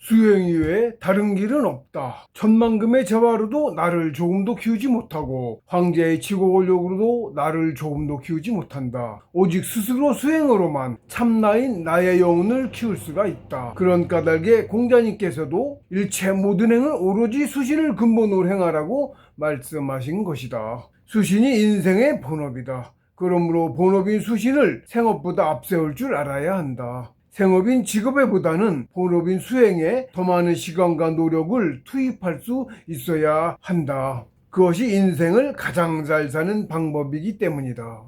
수행 이외에 다른 길은 없다. 천만금의 재화로도 나를 조금도 키우지 못하고 황제의 치고 권력으로도 나를 조금도 키우지 못한다. 오직 스스로 수행으로만 참나인 나의 영혼을 키울 수가 있다. 그런 까닭에 공자님께서도 일체 모든 행을 오로지 수신을 근본으로 행하라고 말씀하신 것이다. 수신이 인생의 본업이다. 그러므로 본업인 수신을 생업보다 앞세울 줄 알아야 한다. 생업인 직업에보다는 본업인 수행에 더 많은 시간과 노력을 투입할 수 있어야 한다. 그것이 인생을 가장 잘 사는 방법이기 때문이다.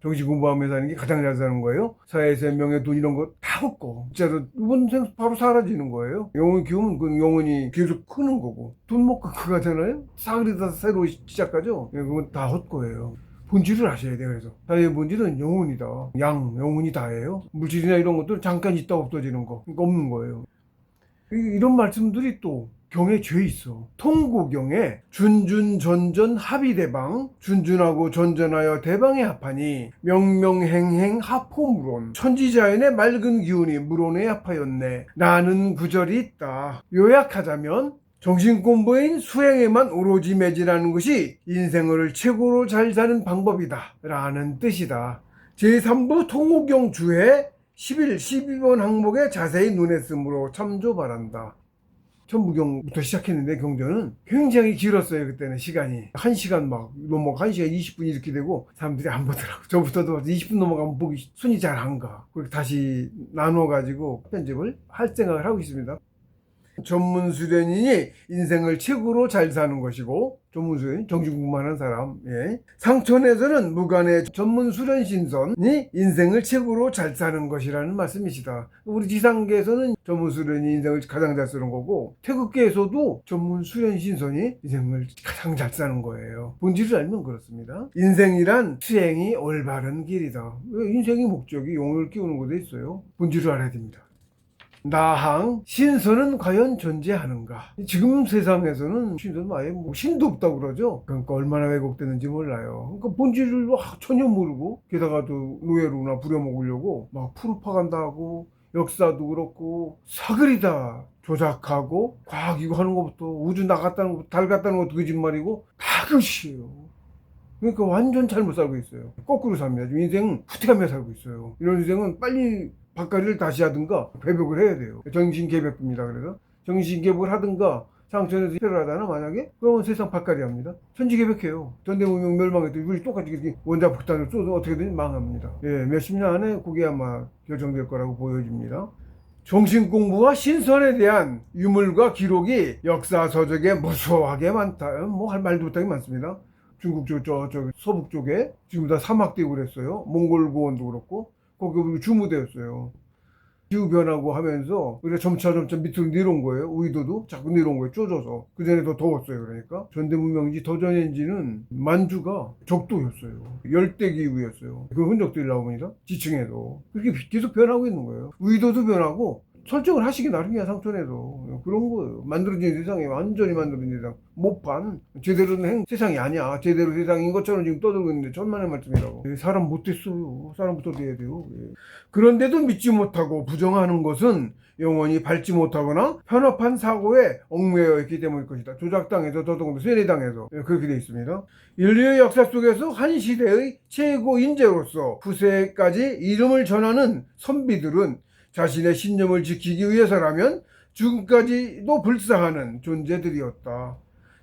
정시 공부하면서 사는 게 가장 잘 사는 거예요. 사회에서 명예, 돈 이런 거 다 없고 진짜로 이번 생 바로 사라지는 거예요. 영혼이 키우면 그 영혼이 계속 크는 거고 돈 못 갖고 가잖아요. 싸그리다 새로 시작하죠. 그건 다 헛거예요. 본질을 아셔야 돼요. 그래서 사회의 본질은 영혼이다. 영혼이 다예요. 물질이나 이런 것들은 잠깐 있다 없어지는 거. 그러니까 없는 거예요. 이런 말씀들이 또 경에 죄 있어. 통고경에 준준전전 합의대방, 준준하고 전전하여 대방에 합하니 명명행행 합호무론, 천지자연의 맑은 기운이 무론에 합하였네. 라는 구절이 있다. 요약하자면 정신공부인 수행에만 오로지 매진하는 것이 인생을 최고로 잘 사는 방법이다 라는 뜻이다. 제3부 통고경 주해 11, 12번 항목에 자세히 눈에 쓰므로 참조 바란다. 천부경부터 시작했는데 경전은 굉장히 길었어요. 그때는 시간이 1시간 막 넘어 1시간 20분 이렇게 되고 사람들이 안 보더라고. 저부터도 20분 넘어가면 보기 손이 잘 안 가. 그리고 다시 나눠 가지고 편집을 할 생각을 하고 있습니다. 전문수련인이 인생을 최고로 잘 사는 것이고, 전문수련인 정신공부만 하는 사람, 상천에서는 무간의 전문수련신선이 인생을 최고로 잘 사는 것이라는 말씀이시다. 우리 지상계에서는 전문수련이 인생을 가장 잘 사는 거고, 태극계에서도 전문수련신선이 인생을 가장 잘 사는 거예요. 본질을 알면 그렇습니다. 인생이란 수행이 올바른 길이다. 인생의 목적이 영혼을 키우는 곳에 있어요. 본질을 알아야 됩니다. 나항 신선은 과연 존재하는가? 지금 세상에서는 신선은 아예 신도 없다고 그러죠. 그러니까 얼마나 왜곡되는지 몰라요. 그러니까 본질을 전혀 모르고 게다가 또 노예로나 부려먹으려고 막 풀어파간다 하고 역사도 그렇고 사그리다 조작하고 과학 이거 하는 것부터 우주 나갔다는 것부터 달 갔다는 것도 거짓말이고 다 그것이에요. 그러니까 완전 잘못 살고 있어요. 거꾸로 삽니다. 지금 인생 후퇴하며 살고 있어요. 이런 인생은 빨리 밥가리를 다시 하든가 회복을 해야 돼요. 정신개벽입니다. 그래서 정신개복을 하든가 상천에서 입회를 하다나 만약에 그러면 세상 밥가리 합니다. 천지개벽해요. 전대문명 멸망해도 우리 똑같이 이렇게 원자 폭탄을 쏘도 어떻게든 망합니다. 몇십 년 안에 그게 아마 결정될 거라고 보여집니다. 정신공부와 신선에 대한 유물과 기록이 역사 서적에 무수하게 많다. 뭐 할 말도 못하게 많습니다. 중국 저쪽 서북 쪽에 지금 다 사막되고 그랬어요. 몽골고원도 그렇고 거기 주무대였어요. 기후변하고 하면서 우리가 점차 밑으로 내려온 거예요. 우이도도 자꾸 내려온 거예요. 쪼져서. 그전에 더 더웠어요. 그러니까 전대문명인지 더 전인지는 만주가 적도였어요. 열대기후였어요. 그 흔적들이 나옵니다. 지층에도. 그렇게 계속 변하고 있는 거예요. 우이도도 변하고 설정을 하시기 나름이야. 상천에도 그런 거예요. 만들어진 세상이 완전히 만들어진 세상. 못판 제대로 된 세상이 아니야. 제대로 세상인 것처럼 지금 떠들고 있는데 천만의 말씀이라고. 사람 못됐어요. 사람부터 돼야 돼요. 그런데도 믿지 못하고 부정하는 것은 영원히 밟지 못하거나 편협한 사고에 얽매여 있기 때문일 것이다. 조작당해서 더더군다나 세뇌당해서 그렇게 되어 있습니다. 인류의 역사 속에서 한 시대의 최고 인재로서 후세까지 이름을 전하는 선비들은 자신의 신념을 지키기 위해서라면 죽음까지도 불사하는 존재들이었다.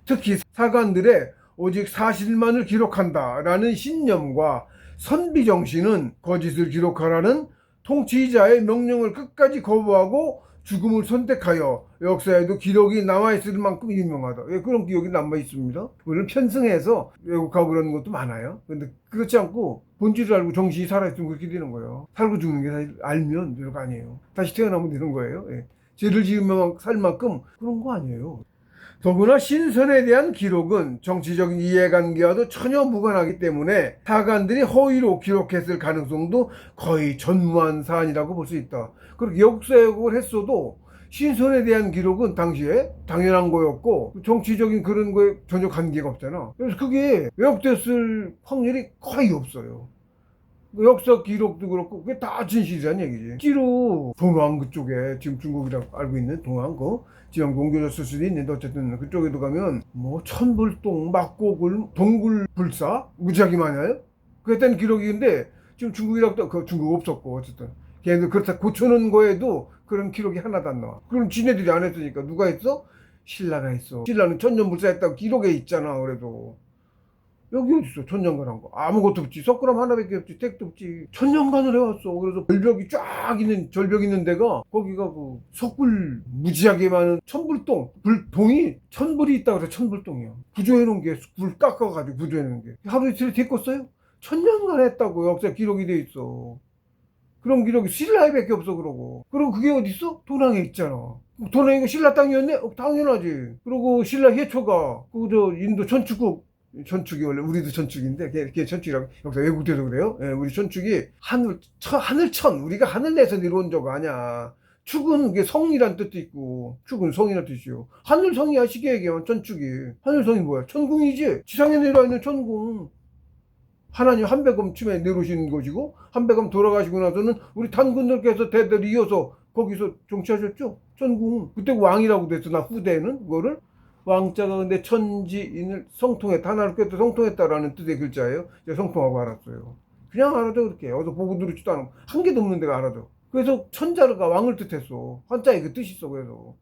특히 사관들의 오직 사실만을 기록한다라는 신념과 선비정신은 거짓을 기록하라는 통치자의 명령을 끝까지 거부하고 죽음을 선택하여 역사에도 기록이 남아있을 만큼 유명하다. 그런 기록이 남아있습니다. 우리는 편승해서 왜곡하고 그런 것도 많아요. 근데 그렇지 않고 본질을 알고 정신이 살아있으면 그렇게 되는 거예요. 살고 죽는 게 사실 알면 별거 아니에요. 다시 태어나면 되는 거예요. 죄를 지으면 살 만큼 그런 거 아니에요. 더구나 신선에 대한 기록은 정치적인 이해관계와도 전혀 무관하기 때문에 사관들이 허위로 기록했을 가능성도 거의 전무한 사안이라고 볼 수 있다. 그렇게 역사역을 했어도 신선에 대한 기록은 당시에 당연한 거였고 정치적인 그런 거에 전혀 관계가 없잖아. 그래서 그게 왜곡됐을 확률이 거의 없어요. 그 역사 기록도 그렇고 그게 다 진실이란 얘기지. 실제로 동왕 그쪽에 지금 중국이라고 알고 있는 동왕 그 지금 공교졌을 수도 있는데 어쨌든 그쪽에도 가면 뭐 천불동, 막고굴, 동굴불사 무지하게 많아요. 그랬던 기록인데 지금 중국이라고 그 중국 없었고 어쨌든 걔네들 그렇다 고쳐놓은 거에도 그런 기록이 하나도 안 나와. 그럼 지네들이 안 했으니까 누가 했어? 신라가 했어. 신라는 천년불사 했다고 기록에 있잖아. 그래도 여기 어딨어 천년간 거 아무것도 없지. 석굴암 하나밖에 없지. 택도 없지. 천년간을 해왔어. 그래서 절벽이 쫙 있는 절벽 있는 데가 거기가 그 석굴 무지하게 많은 천불동 불동이 천불이 있다고 그래. 천불동이야. 구조해놓은 게 불 깎아가지고 구조해놓은 게 하루 이틀 데꿨어요. 천년간 했다고 역사 기록이 돼 있어. 그런 기록이 신라에밖에 없어. 그러고 그게 어딨어? 도낭에 있잖아. 도낭이가 신라 땅이었네? 당연하지. 그리고 신라 해초가 그 인도 천축이 원래 우리도 천축인데 걔 천축이라고 역사 외국대도 그래요. 예, 우리 천축이 하늘천 우리가 하늘 내서 내려온 적 아니야. 축은 그게 성이란 뜻도 있고 축은 성이란 뜻이요. 하늘성이야 쉽게 얘기하면 천축이. 하늘성이 뭐야? 천궁이지. 지상에 내려와 있는 천궁. 하나님 한백엄쯤에 내려오시는 것이고 한백엄 돌아가시고 나서는 우리 탄군들께서 대대로 이어서 거기서 정치하셨죠. 천궁. 그때 왕이라고 됐어. 나 후대에는 그거를 왕자가 근데 천지인을 성통했다. 하나를 꿰도 성통했다라는 뜻의 글자예요. 제가 성통하고 알았어요. 그냥 알아도 그렇게 어서 보고 들었지도 않아. 한 개도 없는 데가 알아도. 그래서 천자가 왕을 뜻했어. 한자에 그 뜻이 있어. 그래서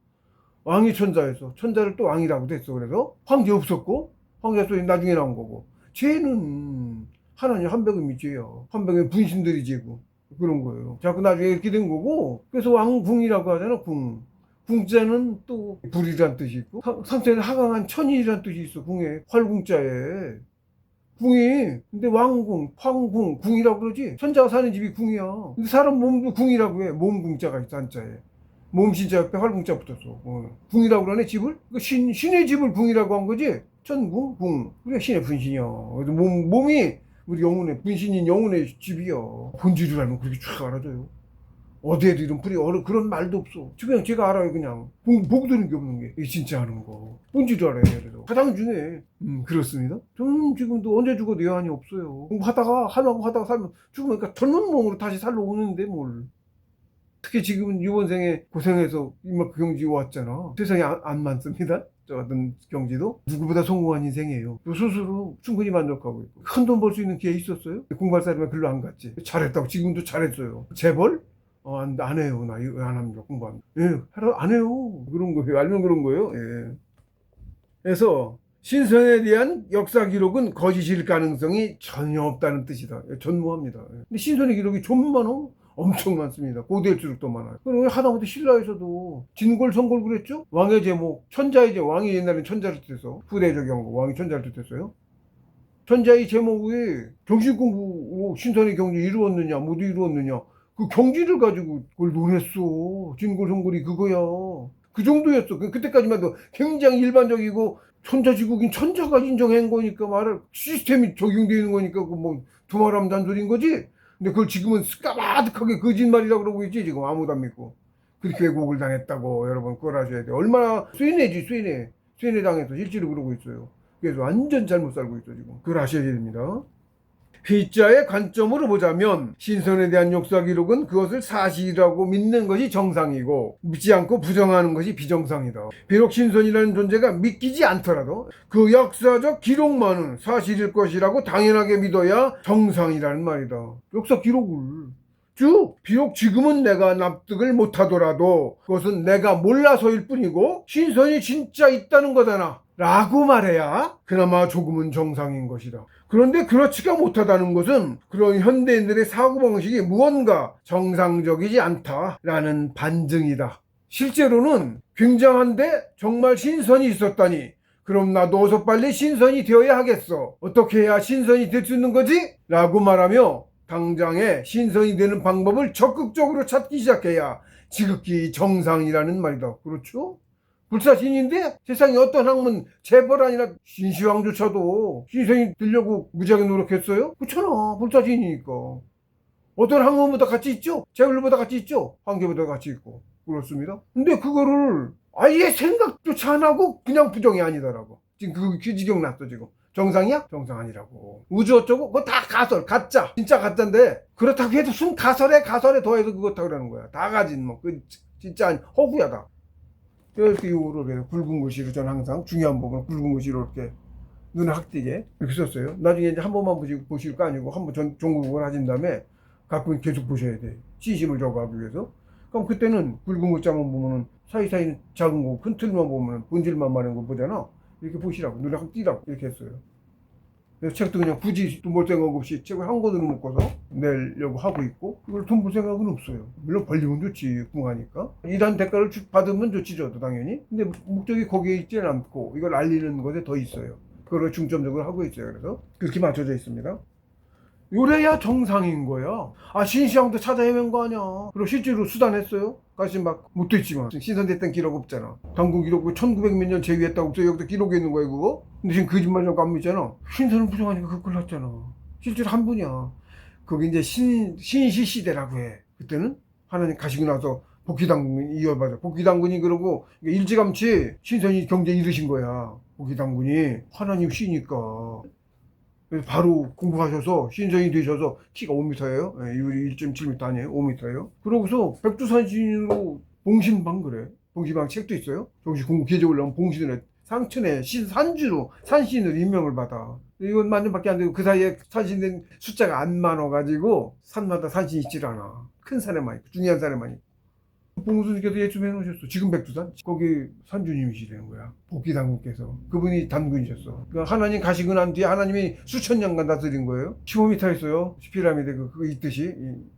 왕이 천자였어. 천자를 또 왕이라고 됐어. 그래서 황제 없었고 황제 소리 나중에 나온 거고. 죄는 하나님 한백음이 죄야. 한백음이 분신들이 죄고 그런 거예요. 자꾸 나중에 이렇게 된 거고. 그래서 왕궁이라고 하잖아. 궁자는 또 불이란 뜻이 있고 상태는 하강한 천이란 뜻이 있어. 궁에 활궁자에 궁이 근데 왕궁, 황궁, 궁이라고 그러지. 천자가 사는 집이 궁이야. 근데 사람 몸도 궁이라고 해. 몸궁자가 있어. 한자에 몸신자 옆에 활궁자 붙었어. 궁이라고 그러네 집을. 신의 집을 궁이라고 한 거지. 천궁, 궁. 우리가 신의 분신이야. 그래서 몸이 우리 영혼의 분신인 영혼의 집이야. 본질을 알면 그렇게 쫙 알아줘요. 어디에도 이런 풀이 그런 말도 없어. 그냥 제가 알아요. 그냥 보고 드는 게 없는 게 이게 진짜 하는 거 뭔지도 알아요. 그래서 가장 중요해. 그렇습니다. 저는 지금도 언제 죽어도 여한이 없어요. 공부하다가 하려고 하다가 살면 죽으니까 젊은 몸으로 다시 살러 오는데 뭘. 특히 지금은 이번 생에 고생해서 이만큼 경지 왔잖아. 세상에 안 많습니다. 저 같은 경지도 누구보다 성공한 인생이에요. 스스로 충분히 만족하고 있고 큰 돈 벌 수 있는 기회 있었어요? 공부할 사람은 글로 안 갔지. 잘했다고 지금도 잘했어요. 재벌? 안 해요. 나 이거 안 합니다. 공부합니다. 예, 안 해요. 그런 거예요. 알면 그런 거예요. 예. 그래서 신선에 대한 역사 기록은 거짓일 가능성이 전혀 없다는 뜻이다. 전무합니다. 근데 신선의 기록이 좀 많아? 엄청 많습니다. 고대일수록 더 많아요. 그리고 하다못해 신라에서도 진골, 성골 그랬죠? 왕의 제목, 천자의 제목. 왕이 옛날엔 천자를 뜻해서 후대에 저기 한 거. 왕이 천자를 뜻했어요. 천자의 제목이 정신공부로 신선의 경지 이루었느냐, 모두 이루었느냐. 그 경지를 가지고 그걸 논했어. 진골성골이 그거야. 그 정도였어. 그때까지만 해도 굉장히 일반적이고 천자지국인 천자가 인정한 거니까 말을 시스템이 적용되어 있는 거니까 그 뭐 두말하면 잔소리인 거지. 근데 그걸 지금은 까마득하게 거짓말이라고 그러고 있지. 지금 아무도 안 믿고 그렇게 왜곡을 당했다고. 여러분 그걸 아셔야 돼. 얼마나 쇠뇌지. 쇠뇌 당해서 실제로 그러고 있어요. 그래서 완전 잘못 살고 있어 지금. 그걸 아셔야 됩니다. 피자의 관점으로 보자면 신선에 대한 역사 기록은 그것을 사실이라고 믿는 것이 정상이고 믿지 않고 부정하는 것이 비정상이다. 비록 신선이라는 존재가 믿기지 않더라도 그 역사적 기록만은 사실일 것이라고 당연하게 믿어야 정상이라는 말이다. 역사 기록을 즉 비록 지금은 내가 납득을 못하더라도 그것은 내가 몰라서일 뿐이고 신선이 진짜 있다는 거잖아 라고 말해야 그나마 조금은 정상인 것이다. 그런데 그렇지가 못하다는 것은 그런 현대인들의 사고방식이 무언가 정상적이지 않다라는 반증이다. 실제로는 굉장한데 정말 신선이 있었다니 그럼 나도 어서 빨리 신선이 되어야 하겠어. 어떻게 해야 신선이 될 수 있는 거지? 라고 말하며 당장에 신선이 되는 방법을 적극적으로 찾기 시작해야 지극히 정상이라는 말이다. 그렇죠? 불사신인데 세상에 어떤 학문 재벌 아니라 신시황조차도 신선이 되려고 무지하게 노력했어요? 그렇잖아. 불사신이니까. 어떤 학문보다 같이 있죠? 재벌보다 같이 있죠? 황제보다 같이 있고. 그렇습니다. 근데 그거를 아예 생각조차 안 하고 그냥 부정이 아니다라고. 지금 그 지경 났어 지금. 정상이야? 정상 아니라고. 우주 어쩌고? 그거 다 가설, 가짜. 진짜 가짜인데, 그렇다고 해도 순 가설에 더해서 그렇다 그러는 거야. 다 가진 뭐, 진짜 허구야, 다. 이렇게 이후로 굵은 글씨로 저는 항상 중요한 부분 굵은 글씨로 이렇게 눈에 확 띄게 이렇게 썼어요. 나중에 이제 한 번만 보실 거 아니고 한 번 전국을 하신 다음에 가끔 계속 보셔야 돼. 시심을 적어하기 위해서. 그럼 그때는 굵은 글자만 보면은 사이사이 작은 거, 큰 틀만 보면은 본질만 말하는 거 보잖아. 이렇게 보시라고. 눈에 확 띄라고. 이렇게 했어요. 그래서 책도 그냥 굳이 돈 벌 생각 없이 책을 한 권으로 묶어서 내려고 하고 있고, 이걸 돈 벌 생각은 없어요. 물론 벌리면 좋지, 궁하니까. 일한 대가를 받으면 좋지, 저도 당연히. 근데 목적이 거기에 있지는 않고, 이걸 알리는 것에 더 있어요. 그걸 중점적으로 하고 있어요. 그래서 그렇게 맞춰져 있습니다. 요래야 정상인 거야. 아, 신시황도 찾아 헤맨 거 아니야. 그리고 실제로 수단했어요. 까지 막 못됐지만 신선됐던 기록 없잖아. 당군 기록 1900몇 년 제위했다고 여기도 기록에 있는 거야 그거. 근데 지금 거짓말이라고 안 믿잖아. 신선은 부정하니까 그걸 났잖아. 실제로 한 분이야. 그게 이제 신시 시대라고 해. 그때는 하나님 가시고 나서 복희당군이 이어받아. 복희당군이 그러고 일찌감치 신선이 경제 잃으신 거야. 복희당군이 하나님 시니까. 그래서 바로 공부하셔서 신성이 되셔서 키가 5m예요. 이율이 1.7m 아니에요. 5m예요. 그러고서 백두산신으로 봉신방 그래. 봉신방 책도 있어요. 정식 공부 계적을 넣으면 봉신을 해. 상천에 산주로 산신으로 임명을 받아. 이건 만년밖에 안 되고 그 사이에 산신된 숫자가 안 많아가지고 산마다 산신이 있질 않아. 큰 산에만 있고 중요한 산에만 있고. 봉수님께서 예좀 해놓으셨어. 지금 백두산? 거기 산주님이시라는 거야. 복귀당군께서. 그분이 단군이셨어. 그러니까 하나님 가시고 난 뒤에 하나님이 수천 년간 다스린 거예요. 15m였어요. 피라미드 그거 있듯이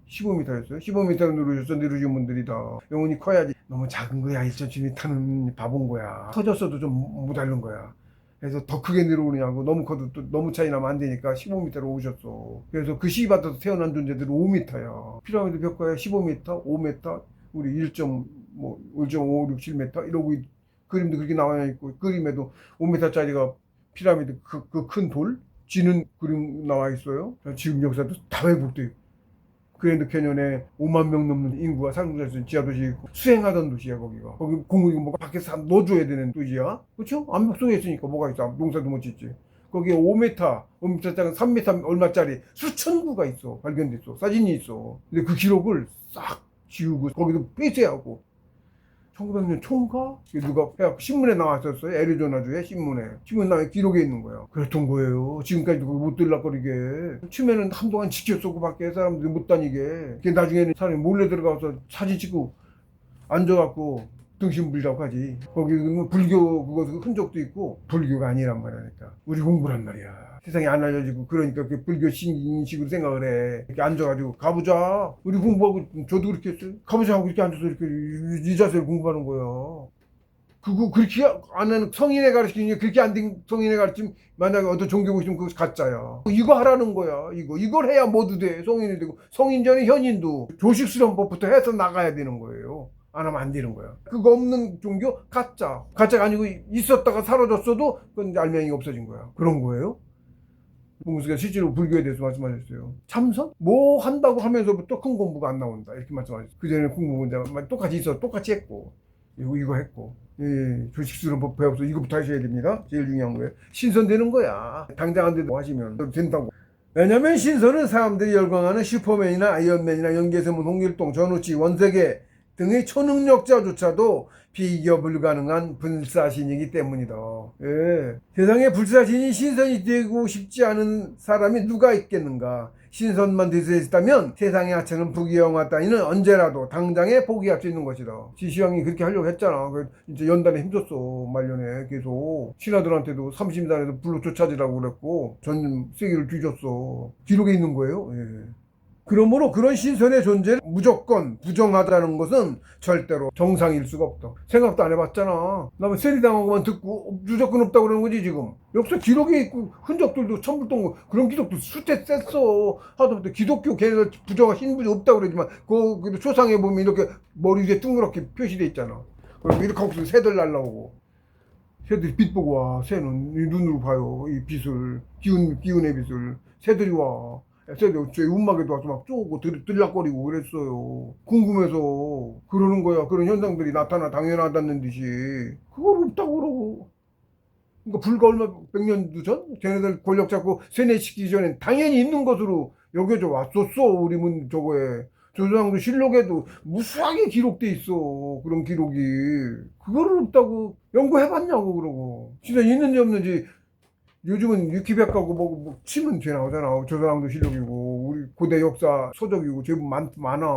15m였어요. 15m로 누르신 분들이 다 영혼이 커야지. 너무 작은 거야. 1.7m는 바본 거야. 커졌어도 좀 못 앓는 거야. 그래서 더 크게 내려오느냐고. 너무 커도 또 너무 차이 나면 안 되니까 15m로 오셨어. 그래서 그 시기받아서 태어난 존재들은 5m야. 피라미드 벽화에 15m, 5m, 우리 1.5, 6, 7m 이러고 그림도 그렇게 나와 있고 그림에도 5m짜리가 피라미드 그 큰 돌 지는 그림 나와 있어요. 지금 역사도 다 왜곡돼 있고 그랜드 캐년에 5만 명 넘는 인구가 살고 있는 지하도시 있고 수행하던 도시야 거기가. 거기 공을 뭐가 밖에서 넣어줘야 되는 도시야. 그렇죠? 암벽 속에 있으니까 뭐가 있어. 농사도 못 짓지. 거기에 5m, 5m짜리 3m 얼마짜리 수천 구가 있어. 발견됐어. 사진이 있어. 근데 그 기록을 싹 지우고 거기도 폐쇄하고 1900년 초인가? 누가 해갖고 신문에 나왔었어요. 애리조나주에 신문 나와 기록에 있는 거야. 그랬던 거예요. 지금까지도 못 들락거리게. 처음에는 한동안 지켰었고 밖에 사람들이 못 다니게. 나중에는 사람이 몰래 들어가서 사진 찍고 앉아갖고 등신불이라고 하지. 거기 불교 그거 흔적도 있고 불교가 아니란 말이니까. 우리 공부란 말이야. 세상에 안 알려지고 그러니까 그 불교 신식으로 생각을 해. 이렇게 앉아가지고 가보자. 우리 공부하고 저도 그렇게 했어요. 가보자 하고 이렇게 앉아서 이렇게 이 자세를 공부하는 거야. 그거 그렇게 안 하는 성인의 가르치는 그렇게 안 된 성인의 가르침 만약에 어떤 종교 있으면 그거 가짜야. 이거 하라는 거야. 이걸 해야 모두 돼. 성인이 되고 성인 전에 현인도 조식 수련법부터 해서 나가야 되는 거예요. 안 하면 안 되는 거야. 그거 없는 종교 가짜. 가짜가 아니고 있었다가 사라졌어도 그건 이제 알맹이가 없어진 거야. 그런 거예요. 공수가 실제로 불교에 대해서 말씀하셨어요. 참선? 뭐 한다고 하면서부터 큰 공부가 안 나온다. 이렇게 말씀하셨어요. 그전에 공부 똑같이 있어. 똑같이 했고. 이거 했고. 예, 조식수련법 배워서 이거부터 하셔야 됩니다. 제일 중요한 거예요. 신선되는 거야. 당장 안 돼도 하시면 된다고. 왜냐면 신선은 사람들이 열광하는 슈퍼맨이나 아이언맨이나 연계세문, 홍길동, 전우치, 원세계 등의 초능력자조차도 비교 불가능한 불사신이기 때문이다. 예. 세상에 불사신이 신선이 되고 싶지 않은 사람이 누가 있겠는가. 신선만 될 수 있다면 세상의 하찮은 부귀영화 따위는 언제라도 당장에 포기할 수 있는 것이다. 지시왕이 그렇게 하려고 했잖아. 이제 연단에 힘줬어. 말년에 계속. 신하들한테도 삼심단에서 불로 쫓아지라고 그랬고 전 세계를 뒤졌어. 기록에 있는 거예요. 예. 그러므로 그런 신선의 존재를 무조건 부정하다는 것은 절대로 정상일 수가 없다. 생각도 안 해봤잖아. 나 세리당하고만 듣고 무조건 없다고 그러는 거지 지금. 역사 기록에 있고 흔적들도 첨불동 그런 기록도 수태 셌어. 하다못해 기독교 걔네들 부정한 신분이 없다고 그러지만 그 초상에 보면 이렇게 머리 위에 둥그렇게 표시돼 있잖아. 그리고 이렇게 하고서 새들 날라오고. 새들이 빛 보고 와. 새는 눈으로 봐요. 이 빛을 기운의 빛을. 새들이 와. 제 운막에도 와서 막 쪼고 들락거리고 그랬어요. 궁금해서 그러는 거야. 그런 현상들이 나타나 당연하다는 듯이 그걸 없다고 그러고 그러니까 불과 얼마 100년도 전 걔네들 권력 잡고 세뇌시키기 전엔 당연히 있는 것으로 여겨져 왔었어. 우리 문 저거에 조선왕조 실록에도 무수하게 기록돼 있어. 그런 기록이 그거를 없다고 연구해봤냐고. 그러고 진짜 있는지 없는지 요즘은 위키백과고 뭐 치면 죄 나오잖아. 조선왕조 실록이고 우리 고대 역사 서적이고 제법 많아.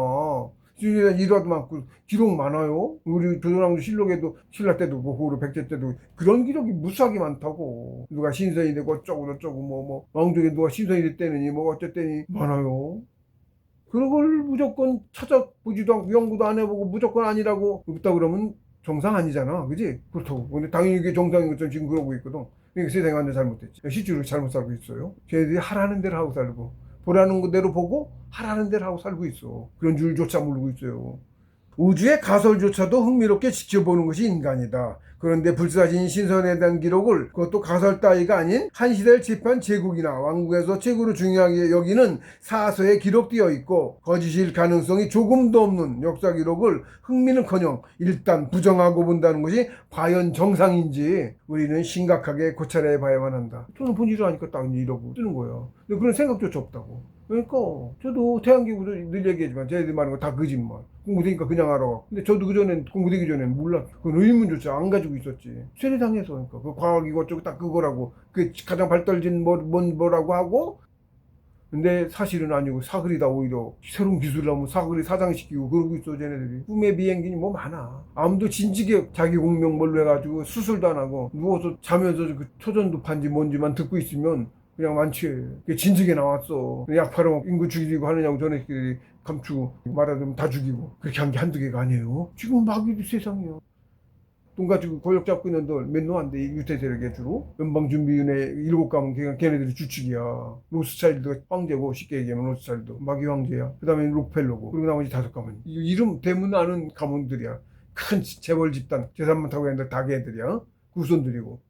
진짜 일화도 많고 기록 많아요. 우리 조선왕조 실록에도 신라 때도 뭐 고려 백제 때도 그런 기록이 무수하게 많다고. 누가 신선이 되고 어쩌고 저쩌고 뭐 왕족에 누가 신선이 됐다느니 뭐 어쨌더니 많아요. 그런 걸 무조건 찾아보지도 않고 연구도 안 해보고 무조건 아니라고 없다 그러면 정상 아니잖아. 그지? 그렇다고. 근데 당연히 이게 정상인 것처럼 지금 그러고 있거든. 그러니까 세상이 완전 잘못됐지. 실제로 잘못 살고 있어요. 걔네들이 하라는 대로 하고 살고 보라는 대로 보고 하라는 대로 하고 살고 있어. 그런 줄조차 모르고 있어요. 우주의 가설조차도 흥미롭게 지켜보는 것이 인간이다. 그런데 불사신 신선에 대한 기록을 그것도 가설 따위가 아닌 한 시대를 지배한 제국이나 왕국에서 최고로 중요하게 여기는 사서에 기록되어 있고 거짓일 가능성이 조금도 없는 역사 기록을 흥미는커녕 일단 부정하고 본다는 것이 과연 정상인지 우리는 심각하게 고찰해 봐야만 한다. 저는 본질을 아니까 딱 이러고 뜨는 거예요. 근데 그런 생각조차 없다고. 그러니까 저도 태양기구도 늘 얘기하지만 쟤네들 말하는 거 다 거짓말. 공부되니까 그냥 알아. 근데 저도 그전엔 공부되기 전엔 몰랐어. 그건 의문조차 안 가지고 있었지. 세뇌당해서. 그러니까 그 과학 이것저것 딱 그거라고 그 가장 발달진 뭐라고 하고 근데 사실은 아니고 사글이다. 오히려 새로운 기술을 하면 사글이 사장시키고 그러고 있어. 쟤네들이 꿈의 비행기니 뭐 많아. 아무도 진지하게 자기 공명 뭘로 해가지고 수술도 안 하고 누워서 자면서 그 초전도 판지 뭔지만 듣고 있으면 그냥 많지. 진즉에 나왔어. 약 팔아먹고 인구 죽이고 하느냐고 전에끼리 감추고 말하자면 다 죽이고 그렇게 한 게 한두 개가 아니에요. 지금 마귀도 세상이요. 돈 가지고 권력 잡고 있는 들 몇 놈 안 돼. 유태 세력에 주로 연방준비위원회 7가면 걔네들이 주축이야. 로스차일드가 황제고 쉽게 얘기하면 로스차일드 마귀 황제야. 그 다음에 록펠러고 그리고 나머지 5가문. 이름 대문 아는 가문들이야. 큰 재벌 집단 재산만 타고 있는 다 걔네들이야. 그 후손들이고.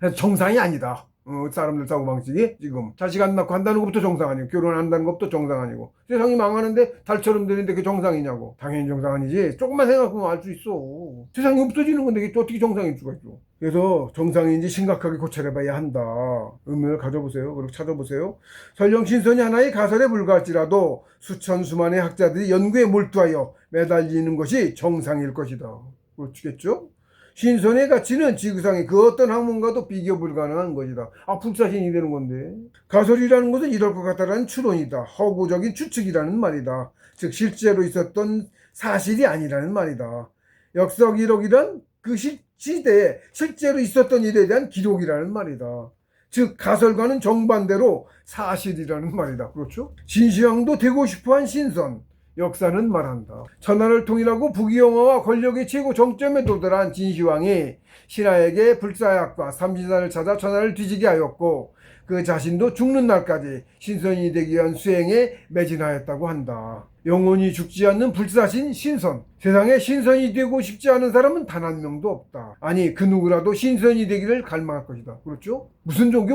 그래서 정상이 아니다. 사람들 사고방식이 지금 자식 안 낳고 한다는 것부터 정상 아니고 결혼 안 한다는 것부터 정상 아니고 세상이 망하는데 달처럼 되는데 그게 정상이냐고. 당연히 정상 아니지. 조금만 생각하면 알 수 있어. 세상이 없어지는 건데 이게 어떻게 정상일 수가 있어. 그래서 정상인지 심각하게 고찰해봐야 한다. 의문을 가져보세요. 그리고 찾아보세요. 설령 신선이 하나의 가설에 불과할지라도 수천 수만의 학자들이 연구에 몰두하여 매달리는 것이 정상일 것이다. 그렇겠죠? 신선의 가치는 지구상의 그 어떤 학문과도 비교 불가능한 것이다. 불사신이 되는 건데. 가설이라는 것은 이럴 것 같다라는 추론이다. 허구적인 추측이라는 말이다. 즉 실제로 있었던 사실이 아니라는 말이다. 역사 기록이란 그 시대에 실제로 있었던 일에 대한 기록이라는 말이다. 즉 가설과는 정반대로 사실이라는 말이다. 그렇죠? 진시황도 되고 싶어한 신선. 역사는 말한다. 천하를 통일하고 부귀영화와 권력의 최고 정점에 도달한 진시황이 신하에게 불사약과 삼신산을 찾아 천하를 뒤지게 하였고 그 자신도 죽는 날까지 신선이 되기 위한 수행에 매진하였다고 한다. 영원히 죽지 않는 불사신 신선. 세상에 신선이 되고 싶지 않은 사람은 단 한 명도 없다. 아니 그 누구라도 신선이 되기를 갈망할 것이다. 그렇죠? 무슨 종교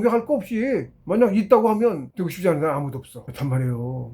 할 거 없이 만약 있다고 하면 되고 싶지 않은 사람 아무도 없어. 그렇단 말이에요.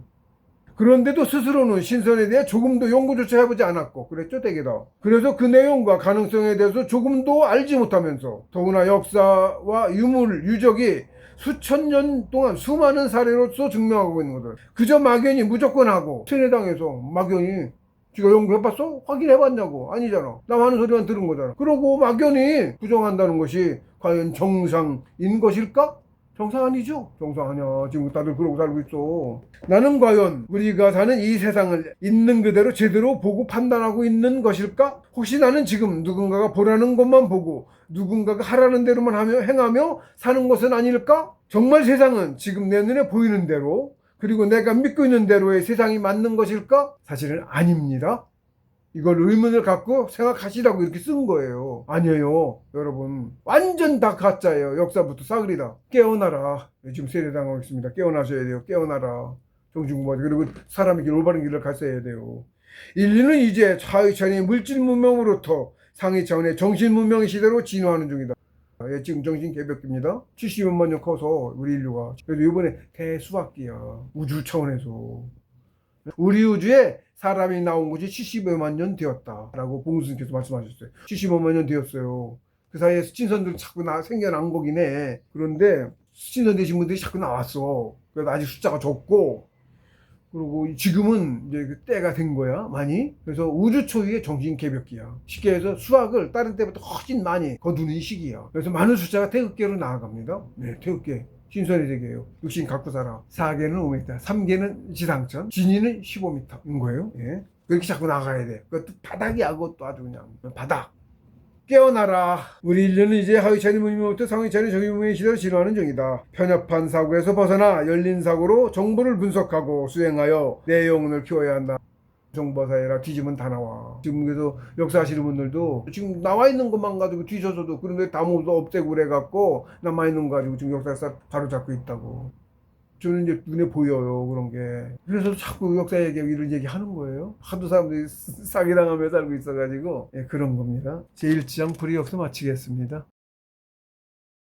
그런데도 스스로는 신선에 대해 조금도 연구조차 해보지 않았고 그랬죠 대개다. 그래서 그 내용과 가능성에 대해서 조금도 알지 못하면서 더구나 역사와 유물, 유적이 수천 년 동안 수많은 사례로서 증명하고 있는 것들 그저 막연히 무조건 하고 세뇌당해서 막연히 지가 연구해봤어? 확인해봤냐고. 아니잖아. 남 하는 소리만 들은 거잖아. 그러고 막연히 부정한다는 것이 과연 정상인 것일까? 정상 아니죠? 정상 아니야. 지금 다들 그러고 살고 있어. 나는 과연 우리가 사는 이 세상을 있는 그대로 제대로 보고 판단하고 있는 것일까? 혹시 나는 지금 누군가가 보라는 것만 보고 누군가가 하라는 대로만 행하며 사는 것은 아닐까? 정말 세상은 지금 내 눈에 보이는 대로 그리고 내가 믿고 있는 대로의 세상이 맞는 것일까? 사실은 아닙니다. 이걸 의문을 갖고 생각하시라고 이렇게 쓴 거예요. 아니에요. 여러분 완전 다 가짜예요. 역사부터 싸그리다. 깨어나라. 지금 세례당하고 있습니다. 깨어나셔야 돼요. 깨어나라. 정신공부하지. 그리고 사람의 길 올바른 길을 갔어야 돼요. 인류는 이제 차의 차원의 물질 문명으로부터 상위 차원의 정신 문명의 시대로 진화하는 중이다. 지금 정신 개벽기입니다. 70만 년 커서 우리 인류가. 그래서 이번에 대수학기야. 우주 차원에서. 우리 우주에 사람이 나온 것이 75만 년 되었다라고 봉수님께서 말씀하셨어요. 75만 년 되었어요. 그 사이에 수친선들 자꾸 생겨난 거긴 해. 그런데 수친선 되신 분들이 자꾸 나왔어. 그래서 아직 숫자가 적고, 그리고 지금은 이제 그 때가 된 거야, 많이. 그래서 우주 초유의 정신 개벽기야. 쉽게 해서 수학을 다른 때보다 훨씬 많이 거두는 시기야. 그래서 많은 숫자가 태극계로 나아갑니다. 네, 태극계. 신선의 세계예요. 육신 갖고 살아. 4개는 5m, 3개는 지상천, 진위는 15m인 거예요. 예. 그렇게 자꾸 나가야 돼. 그것도 바닥이야, 그것도 아주 그냥. 바닥. 깨어나라. 우리 인류는 이제 하위차니 무님으로부터 상위차니 정의무의 시대를 진화하는 중이다. 편협한 사고에서 벗어나 열린 사고로 정보를 분석하고 수행하여 내 영혼을 키워야 한다. 정보사회라 뒤지면 다 나와. 지금 그래서 역사하시는 분들도 지금 나와 있는 것만 가지고 뒤져서도 그런데 다 모두 없애고 그래갖고 남아있는 거 가지고 지금 역사에서 바로잡고 있다고. 저는 이제 눈에 보여요, 그런 게. 그래서 자꾸 역사 얘기하고 이런 얘기 하는 거예요. 하도 사람들이 사기당하며 살고 있어가지고. 예, 그런 겁니다. 제1장 불의역서 마치겠습니다.